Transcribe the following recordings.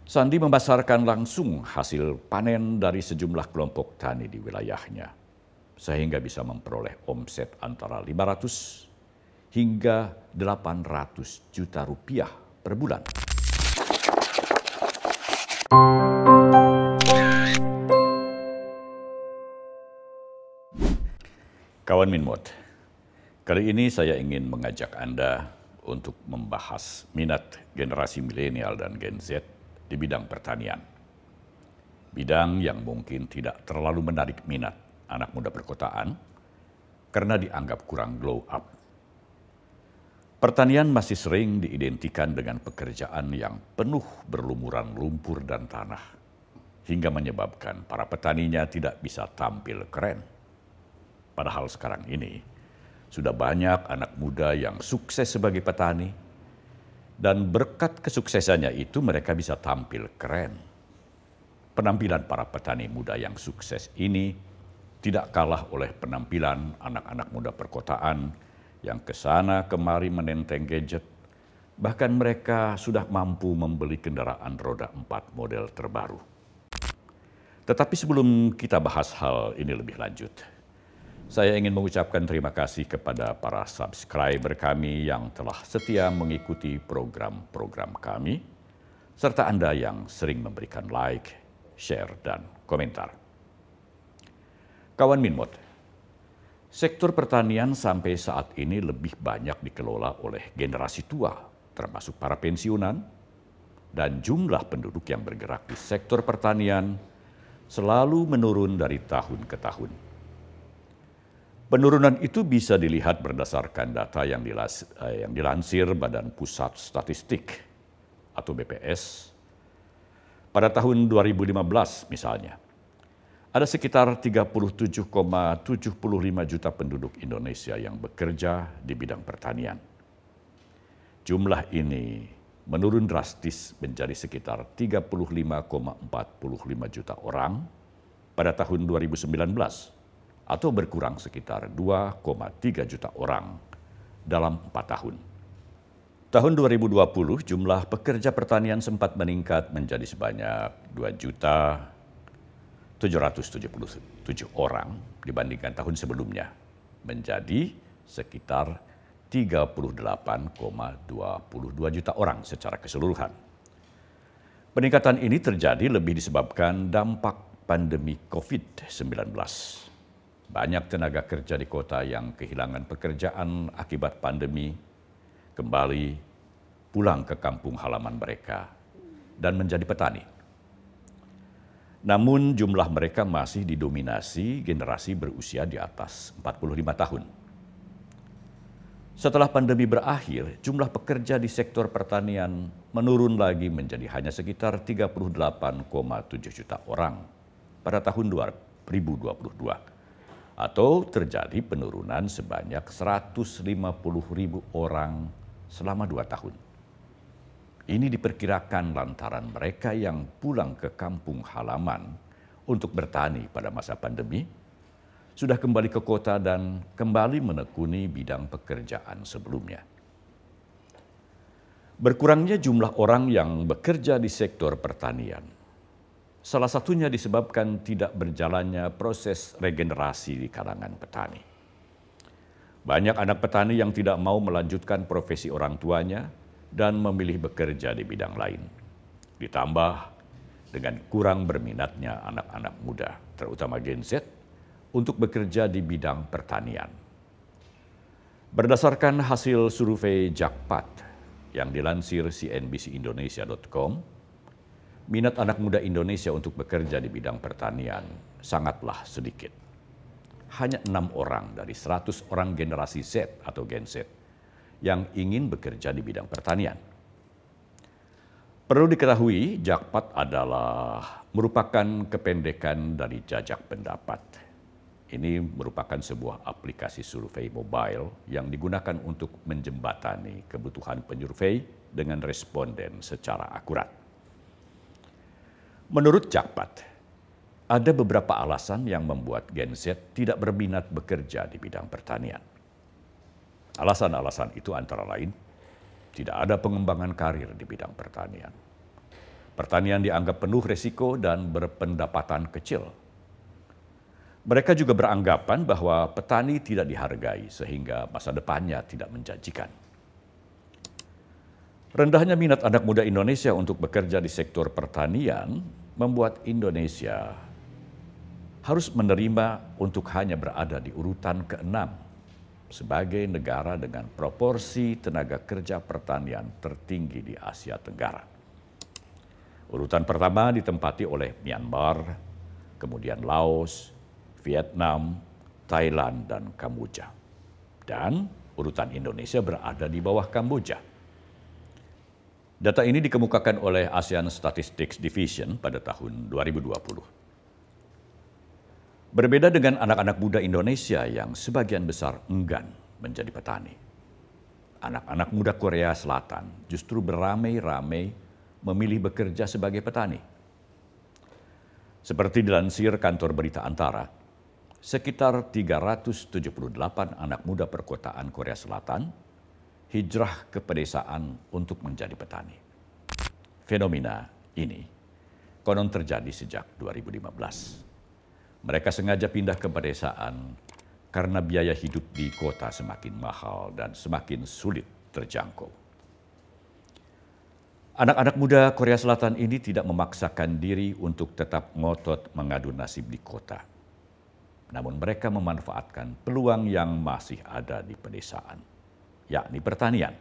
Sandi memasarkan langsung hasil panen dari sejumlah kelompok tani di wilayahnya, sehingga bisa memperoleh omset antara 500 hingga 800 juta rupiah per bulan. Kawan Minmot, kali ini saya ingin mengajak Anda untuk membahas minat generasi milenial dan Gen Z di bidang pertanian. Bidang yang mungkin tidak terlalu menarik minat anak muda perkotaan karena dianggap kurang glow up. Pertanian masih sering diidentikan dengan pekerjaan yang penuh berlumuran lumpur dan tanah, hingga menyebabkan para petaninya tidak bisa tampil keren. Padahal sekarang ini sudah banyak anak muda yang sukses sebagai petani, dan berkat kesuksesannya itu mereka bisa tampil keren. Penampilan para petani muda yang sukses ini tidak kalah oleh penampilan anak-anak muda perkotaan yang kesana kemari menenteng gadget. Bahkan mereka sudah mampu membeli kendaraan roda 4 model terbaru. Tetapi sebelum kita bahas hal ini lebih lanjut, saya ingin mengucapkan terima kasih kepada para subscriber kami yang telah setia mengikuti program-program kami, serta Anda yang sering memberikan like, share, dan komentar. Kawan Minmot, sektor pertanian sampai saat ini lebih banyak dikelola oleh generasi tua, termasuk para pensiunan, dan jumlah penduduk yang bergerak di sektor pertanian selalu menurun dari tahun ke tahun. Penurunan itu bisa dilihat berdasarkan data yang dilansir Badan Pusat Statistik atau BPS. Pada tahun 2015 misalnya, ada sekitar 37,75 juta penduduk Indonesia yang bekerja di bidang pertanian. Jumlah ini menurun drastis menjadi sekitar 35,45 juta orang pada tahun 2019. Atau berkurang sekitar 2,3 juta orang dalam 4 tahun. Tahun 2020 jumlah pekerja pertanian sempat meningkat menjadi sebanyak 2.777 orang dibandingkan tahun sebelumnya, menjadi sekitar 38,22 juta orang secara keseluruhan. Peningkatan ini terjadi lebih disebabkan dampak pandemi COVID-19. Banyak tenaga kerja di kota yang kehilangan pekerjaan akibat pandemi kembali pulang ke kampung halaman mereka dan menjadi petani. Namun jumlah mereka masih didominasi generasi berusia di atas 45 tahun. Setelah pandemi berakhir, jumlah pekerja di sektor pertanian menurun lagi menjadi hanya sekitar 38,7 juta orang pada tahun 2022. Atau terjadi penurunan sebanyak 150.000 orang selama 2 tahun. Ini diperkirakan lantaran mereka yang pulang ke kampung halaman untuk bertani pada masa pandemi sudah kembali ke kota dan kembali menekuni bidang pekerjaan sebelumnya. Berkurangnya jumlah orang yang bekerja di sektor pertanian salah satunya disebabkan tidak berjalannya proses regenerasi di kalangan petani. Banyak anak petani yang tidak mau melanjutkan profesi orang tuanya dan memilih bekerja di bidang lain. Ditambah dengan kurang berminatnya anak-anak muda, terutama Gen Z, untuk bekerja di bidang pertanian. Berdasarkan hasil survei Jakpat yang dilansir cnbcindonesia.com, minat anak muda Indonesia untuk bekerja di bidang pertanian sangatlah sedikit. Hanya 6 orang dari 100 orang generasi Z atau Gen Z yang ingin bekerja di bidang pertanian. Perlu diketahui, Jakpat adalah merupakan kependekan dari Jajak Pendapat. Ini merupakan sebuah aplikasi survei mobile yang digunakan untuk menjembatani kebutuhan penyurvei dengan responden secara akurat. Menurut Jakpat, ada beberapa alasan yang membuat Gen Z tidak berminat bekerja di bidang pertanian. Alasan-alasan itu antara lain, tidak ada pengembangan karir di bidang pertanian. Pertanian dianggap penuh resiko dan berpendapatan kecil. Mereka juga beranggapan bahwa petani tidak dihargai sehingga masa depannya tidak menjanjikan. Rendahnya minat anak muda Indonesia untuk bekerja di sektor pertanian membuat Indonesia harus menerima untuk hanya berada di urutan ke-6 sebagai negara dengan proporsi tenaga kerja pertanian tertinggi di Asia Tenggara. Urutan pertama ditempati oleh Myanmar, kemudian Laos, Vietnam, Thailand, dan Kamboja. Dan urutan Indonesia berada di bawah Kamboja. Data ini dikemukakan oleh ASEAN Statistics Division pada tahun 2020. Berbeda dengan anak-anak muda Indonesia yang sebagian besar enggan menjadi petani. Anak-anak muda Korea Selatan justru beramai-ramai memilih bekerja sebagai petani. Seperti dilansir kantor berita Antara, sekitar 378 anak muda perkotaan Korea Selatan hijrah ke pedesaan untuk menjadi petani. Fenomena ini konon terjadi sejak 2015. Mereka sengaja pindah ke pedesaan karena biaya hidup di kota semakin mahal dan semakin sulit terjangkau. Anak-anak muda Korea Selatan ini tidak memaksakan diri untuk tetap ngotot mengadu nasib di kota. Namun mereka memanfaatkan peluang yang masih ada di pedesaan, yakni pertanian.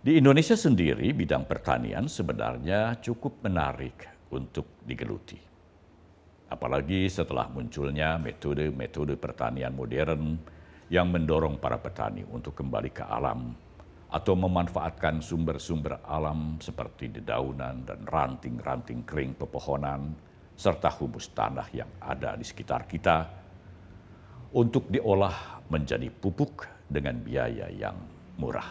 Di Indonesia sendiri, bidang pertanian sebenarnya cukup menarik untuk digeluti. Apalagi setelah munculnya metode-metode pertanian modern yang mendorong para petani untuk kembali ke alam atau memanfaatkan sumber-sumber alam seperti dedaunan dan ranting-ranting kering pepohonan serta humus tanah yang ada di sekitar kita untuk diolah menjadi pupuk dengan biaya yang murah.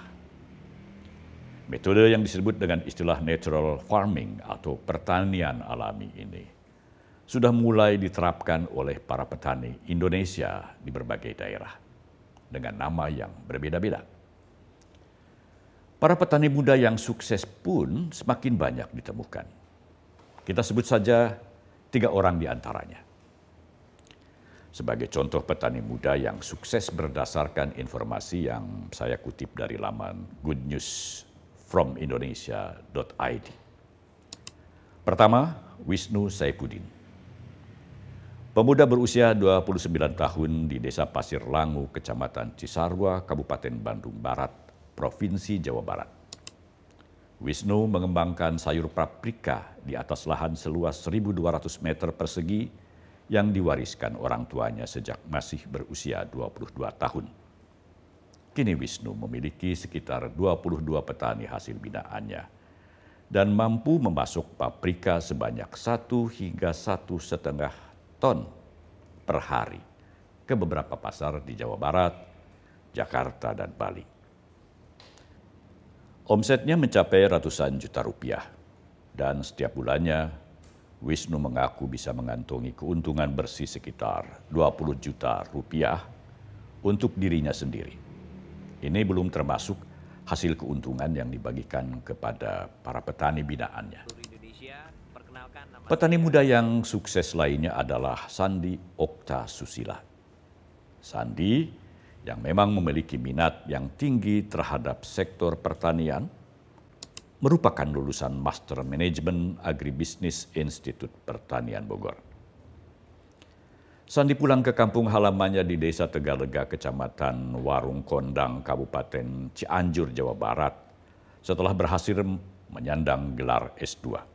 Metode yang disebut dengan istilah natural farming atau pertanian alami ini sudah mulai diterapkan oleh para petani Indonesia di berbagai daerah dengan nama yang berbeda-beda. Para petani muda yang sukses pun semakin banyak ditemukan. Kita sebut saja 3 orang di antaranya. Sebagai contoh petani muda yang sukses berdasarkan informasi yang saya kutip dari laman goodnewsfromindonesia.id. Pertama, Wisnu Saifuddin. Pemuda berusia 29 tahun di Desa Pasir Langu, Kecamatan Cisarua, Kabupaten Bandung Barat, Provinsi Jawa Barat. Wisnu mengembangkan sayur paprika di atas lahan seluas 1.200 meter persegi yang diwariskan orang tuanya sejak masih berusia 22 tahun. Kini Wisnu memiliki sekitar 22 petani hasil binaannya dan mampu memasok paprika sebanyak 1 hingga 1,5 ton per hari ke beberapa pasar di Jawa Barat, Jakarta, dan Bali. Omsetnya mencapai ratusan juta rupiah dan setiap bulannya Wisnu mengaku bisa mengantongi keuntungan bersih sekitar 20 juta rupiah untuk dirinya sendiri. Ini belum termasuk hasil keuntungan yang dibagikan kepada para petani binaannya. Petani muda yang sukses lainnya adalah Sandi Okta Susila. Sandi yang memang memiliki minat yang tinggi terhadap sektor pertanian, merupakan lulusan Master Management Agribisnis Institut Pertanian Bogor. Sandi pulang ke kampung halamannya di Desa Tegalega, Kecamatan Warung Kondang, Kabupaten Cianjur, Jawa Barat, setelah berhasil menyandang gelar S2.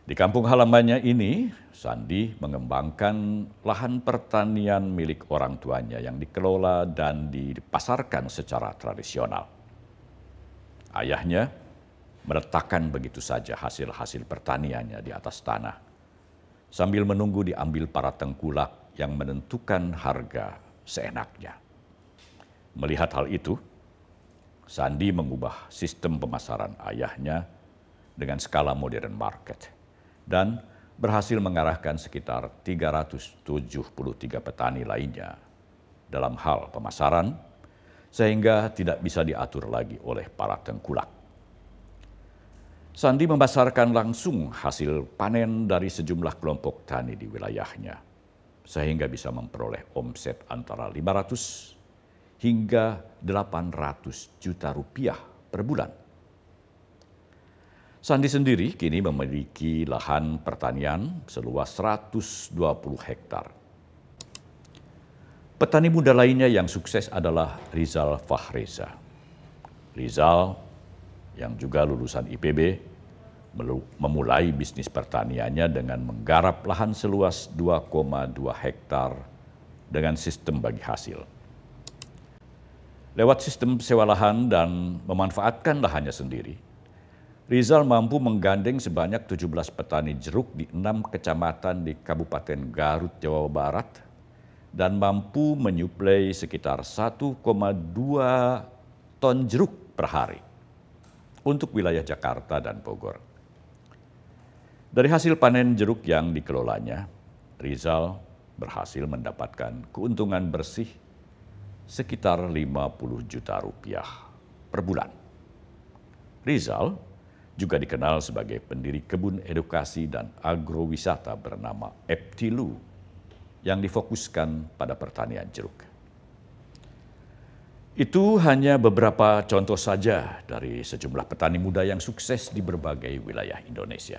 Di kampung halamannya ini, Sandi mengembangkan lahan pertanian milik orang tuanya yang dikelola dan dipasarkan secara tradisional. Ayahnya meletakkan begitu saja hasil-hasil pertaniannya di atas tanah, sambil menunggu diambil para tengkulak yang menentukan harga seenaknya. Melihat hal itu, Sandi mengubah sistem pemasaran ayahnya dengan skala modern market dan berhasil mengarahkan sekitar 373 petani lainnya dalam hal pemasaran, sehingga tidak bisa diatur lagi oleh para tengkulak. Sandi memasarkan langsung hasil panen dari sejumlah kelompok tani di wilayahnya, sehingga bisa memperoleh omset antara 500 hingga 800 juta rupiah per bulan. Sandi sendiri kini memiliki lahan pertanian seluas 120 hektar. Petani muda lainnya yang sukses adalah Rizal Fahreza. Rizal yang juga lulusan IPB, memulai bisnis pertaniannya dengan menggarap lahan seluas 2,2 hektar dengan sistem bagi hasil. Lewat sistem sewa lahan dan memanfaatkan lahannya sendiri, Rizal mampu menggandeng sebanyak 17 petani jeruk di 6 kecamatan di Kabupaten Garut, Jawa Barat, dan mampu menyuplai sekitar 1,2 ton jeruk per hari untuk wilayah Jakarta dan Bogor. Dari hasil panen jeruk yang dikelolanya, Rizal berhasil mendapatkan keuntungan bersih sekitar 50 juta rupiah per bulan. Rizal juga dikenal sebagai pendiri kebun edukasi dan agrowisata bernama Eptilu yang difokuskan pada pertanian jeruk. Itu hanya beberapa contoh saja dari sejumlah petani muda yang sukses di berbagai wilayah Indonesia.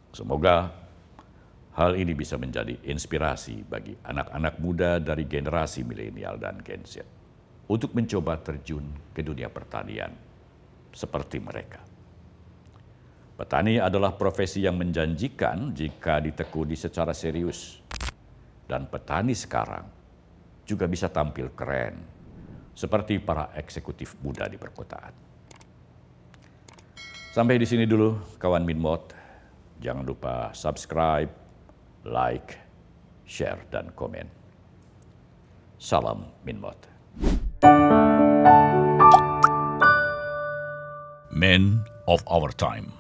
Semoga hal ini bisa menjadi inspirasi bagi anak-anak muda dari generasi milenial dan Gen Z untuk mencoba terjun ke dunia pertanian seperti mereka. Petani adalah profesi yang menjanjikan jika ditekuni secara serius. Dan petani sekarang juga bisa tampil keren seperti para eksekutif muda di perkotaan. Sampai di sini dulu kawan Minmot. Jangan lupa subscribe, like, share, dan komen. Salam Minmot. Men of our time.